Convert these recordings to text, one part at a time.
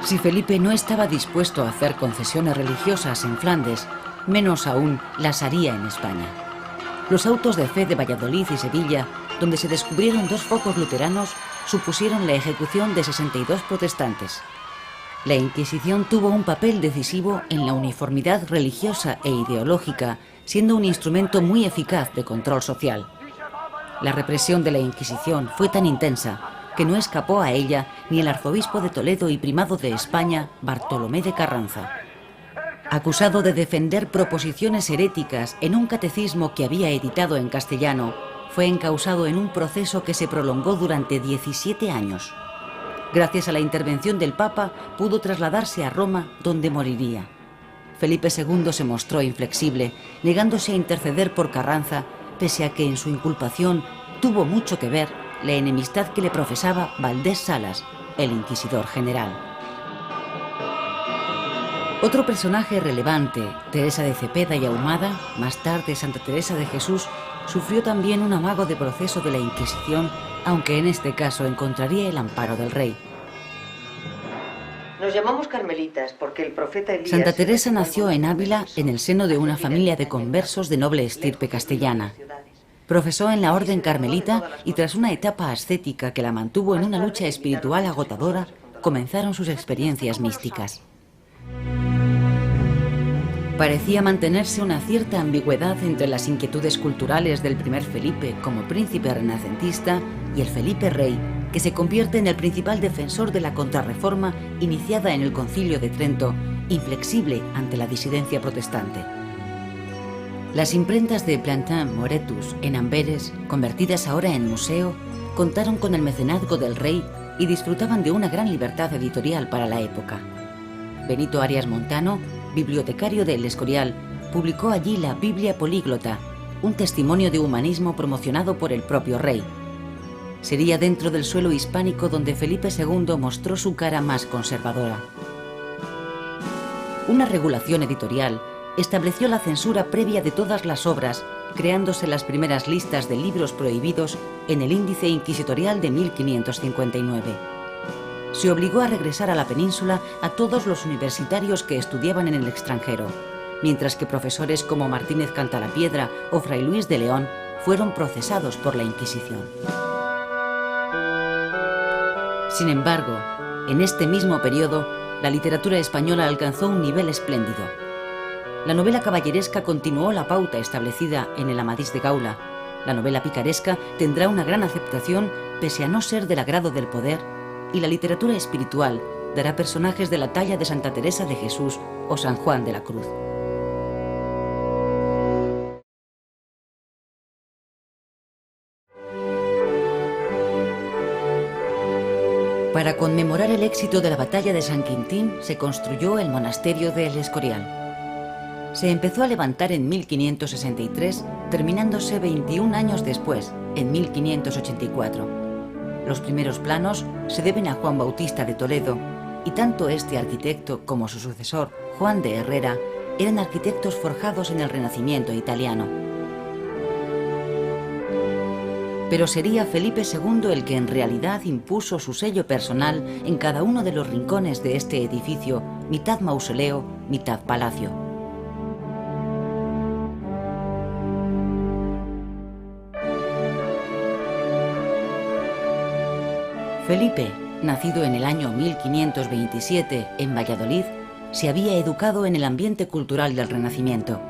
Si Felipe no estaba dispuesto a hacer concesiones religiosas en Flandes, menos aún las haría en España. Los autos de fe de Valladolid y Sevilla, donde se descubrieron 2 focos luteranos, supusieron la ejecución de 62 protestantes. La Inquisición tuvo un papel decisivo en la uniformidad religiosa e ideológica, siendo un instrumento muy eficaz de control social. La represión de la Inquisición fue tan intensa que no escapó a ella ni el arzobispo de Toledo y primado de España, Bartolomé de Carranza. Acusado de defender proposiciones heréticas en un catecismo que había editado en castellano, fue encausado en un proceso que se prolongó durante 17 años. Gracias a la intervención del Papa, pudo trasladarse a Roma, donde moriría. Felipe II se mostró inflexible, negándose a interceder por Carranza, pese a que en su inculpación tuvo mucho que ver la enemistad que le profesaba Valdés Salas, el inquisidor general. Otro personaje relevante, Teresa de Cepeda y Ahumada, más tarde Santa Teresa de Jesús, sufrió también un amago de proceso de la Inquisición, aunque en este caso encontraría el amparo del rey. Nos llamamos carmelitas porque el profeta Elías... Santa Teresa nació en Ávila en el seno de una familia de conversos de noble estirpe castellana. Profesó en la orden carmelita y tras una etapa ascética que la mantuvo en una lucha espiritual agotadora, comenzaron sus experiencias místicas. Parecía mantenerse una cierta ambigüedad entre las inquietudes culturales del primer Felipe como príncipe renacentista y el Felipe Rey, que se convierte en el principal defensor de la contrarreforma iniciada en el Concilio de Trento, inflexible ante la disidencia protestante. Las imprentas de Plantin Moretus en Amberes, convertidas ahora en museo, contaron con el mecenazgo del rey y disfrutaban de una gran libertad editorial para la época. Benito Arias Montano, bibliotecario de El Escorial, publicó allí la Biblia Políglota, un testimonio de humanismo promocionado por el propio rey. Sería dentro del suelo hispánico donde Felipe II mostró su cara más conservadora. Una regulación editorial estableció la censura previa de todas las obras, creándose las primeras listas de libros prohibidos en el Índice Inquisitorial de 1559. Se obligó a regresar a la península a todos los universitarios que estudiaban en el extranjero, mientras que profesores como Martínez Cantalapiedra o Fray Luis de León fueron procesados por la Inquisición. Sin embargo, en este mismo periodo, la literatura española alcanzó un nivel espléndido. La novela caballeresca continuó la pauta establecida en el Amadís de Gaula. La novela picaresca tendrá una gran aceptación pese a no ser del agrado del poder, y la literatura espiritual dará personajes de la talla de Santa Teresa de Jesús o San Juan de la Cruz. Para conmemorar el éxito de la batalla de San Quintín se construyó el monasterio de El Escorial. Se empezó a levantar en 1563, terminándose 21 años después, en 1584. Los primeros planos se deben a Juan Bautista de Toledo, y tanto este arquitecto como su sucesor, Juan de Herrera, eran arquitectos forjados en el Renacimiento italiano. Pero sería Felipe II el que en realidad impuso su sello personal en cada uno de los rincones de este edificio, mitad mausoleo, mitad palacio. Felipe, nacido en el año 1527 en Valladolid, se había educado en el ambiente cultural del Renacimiento.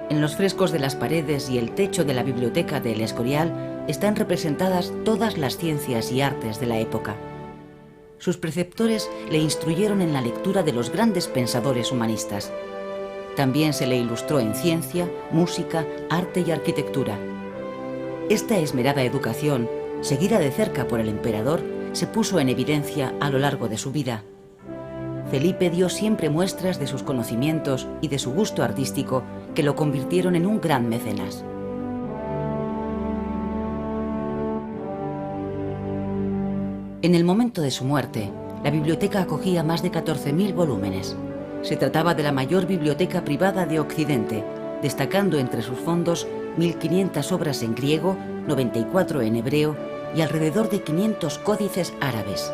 En los frescos de las paredes y el techo de la biblioteca de El Escorial están representadas todas las ciencias y artes de la época. Sus preceptores le instruyeron en la lectura de los grandes pensadores humanistas. También se le ilustró en ciencia, música, arte y arquitectura. Esta esmerada educación, seguida de cerca por el emperador, se puso en evidencia a lo largo de su vida. Felipe dio siempre muestras de sus conocimientos y de su gusto artístico que lo convirtieron en un gran mecenas. En el momento de su muerte, la biblioteca acogía más de 14.000 volúmenes. Se trataba de la mayor biblioteca privada de Occidente, destacando entre sus fondos 1.500 obras en griego, 94 en hebreo y alrededor de 500 códices árabes.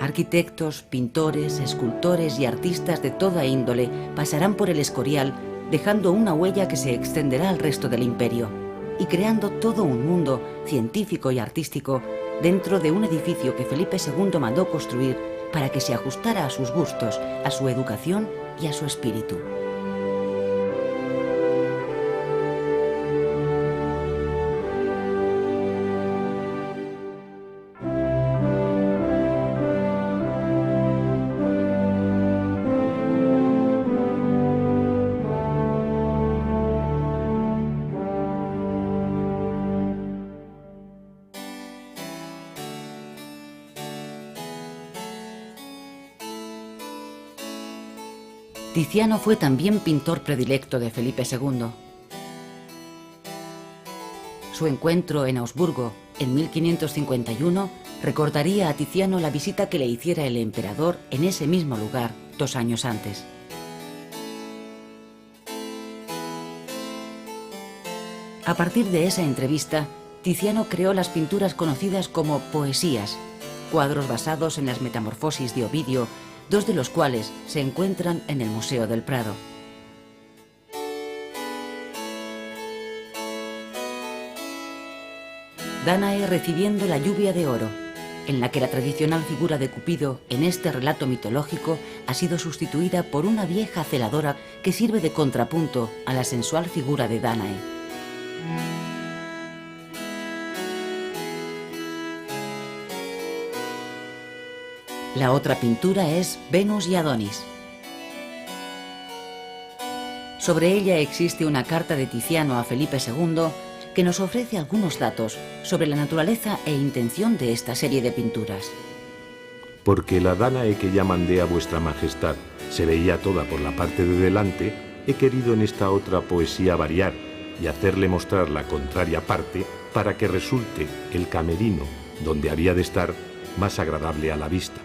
Arquitectos, pintores, escultores y artistas de toda índole pasarán por el Escorial, dejando una huella que se extenderá al resto del imperio y creando todo un mundo científico y artístico dentro de un edificio que Felipe II mandó construir para que se ajustara a sus gustos, a su educación y a su espíritu. Tiziano fue también pintor predilecto de Felipe II. Su encuentro en Augsburgo en 1551 recordaría a Tiziano la visita que le hiciera el emperador en ese mismo lugar 2 años antes. A partir de esa entrevista, Tiziano creó las pinturas conocidas como poesías, cuadros basados en las Metamorfosis de Ovidio, 2 de los cuales se encuentran en el Museo del Prado. Dánae recibiendo la lluvia de oro, en la que la tradicional figura de Cupido en este relato mitológico ha sido sustituida por una vieja celadora que sirve de contrapunto a la sensual figura de Dánae. La otra pintura es Venus y Adonis. Sobre ella existe una carta de Tiziano a Felipe II que nos ofrece algunos datos sobre la naturaleza e intención de esta serie de pinturas. Porque la Dánae que ya mandé a vuestra majestad se veía toda por la parte de delante, he querido en esta otra poesía variar y hacerle mostrar la contraria parte para que resulte el camerino, donde había de estar, más agradable a la vista.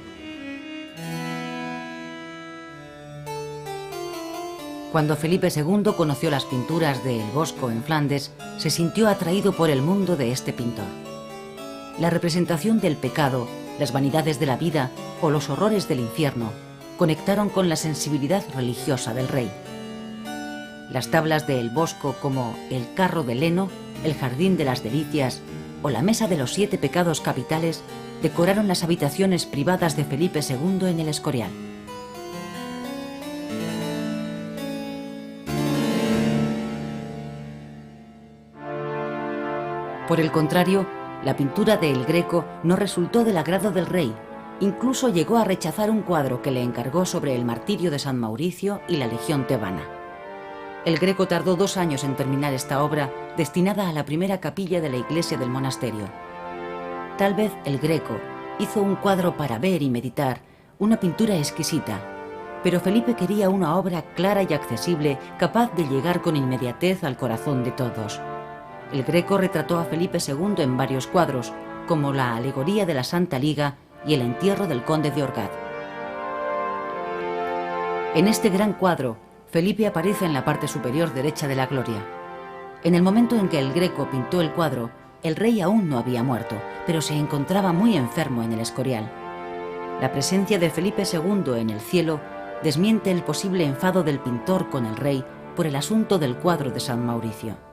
Cuando Felipe II conoció las pinturas de El Bosco en Flandes, se sintió atraído por el mundo de este pintor. La representación del pecado, las vanidades de la vida o los horrores del infierno conectaron con la sensibilidad religiosa del rey. Las tablas de El Bosco como El carro de Leno, El jardín de las delicias o la mesa de los 7 pecados capitales decoraron las habitaciones privadas de Felipe II en el Escorial. Por el contrario, la pintura de El Greco no resultó del agrado del rey. Incluso llegó a rechazar un cuadro que le encargó sobre el martirio de San Mauricio y la Legión tebana. El Greco tardó 2 años en terminar esta obra, destinada a la primera capilla de la iglesia del monasterio. Tal vez El Greco hizo un cuadro para ver y meditar, una pintura exquisita, pero Felipe quería una obra clara y accesible, capaz de llegar con inmediatez al corazón de todos. El Greco retrató a Felipe II en varios cuadros, como la alegoría de la Santa Liga y el entierro del conde de Orgaz. En este gran cuadro, Felipe aparece en la parte superior derecha de la gloria. En el momento en que el Greco pintó el cuadro, el rey aún no había muerto, pero se encontraba muy enfermo en el Escorial. La presencia de Felipe II en el cielo desmiente el posible enfado del pintor con el rey por el asunto del cuadro de San Mauricio.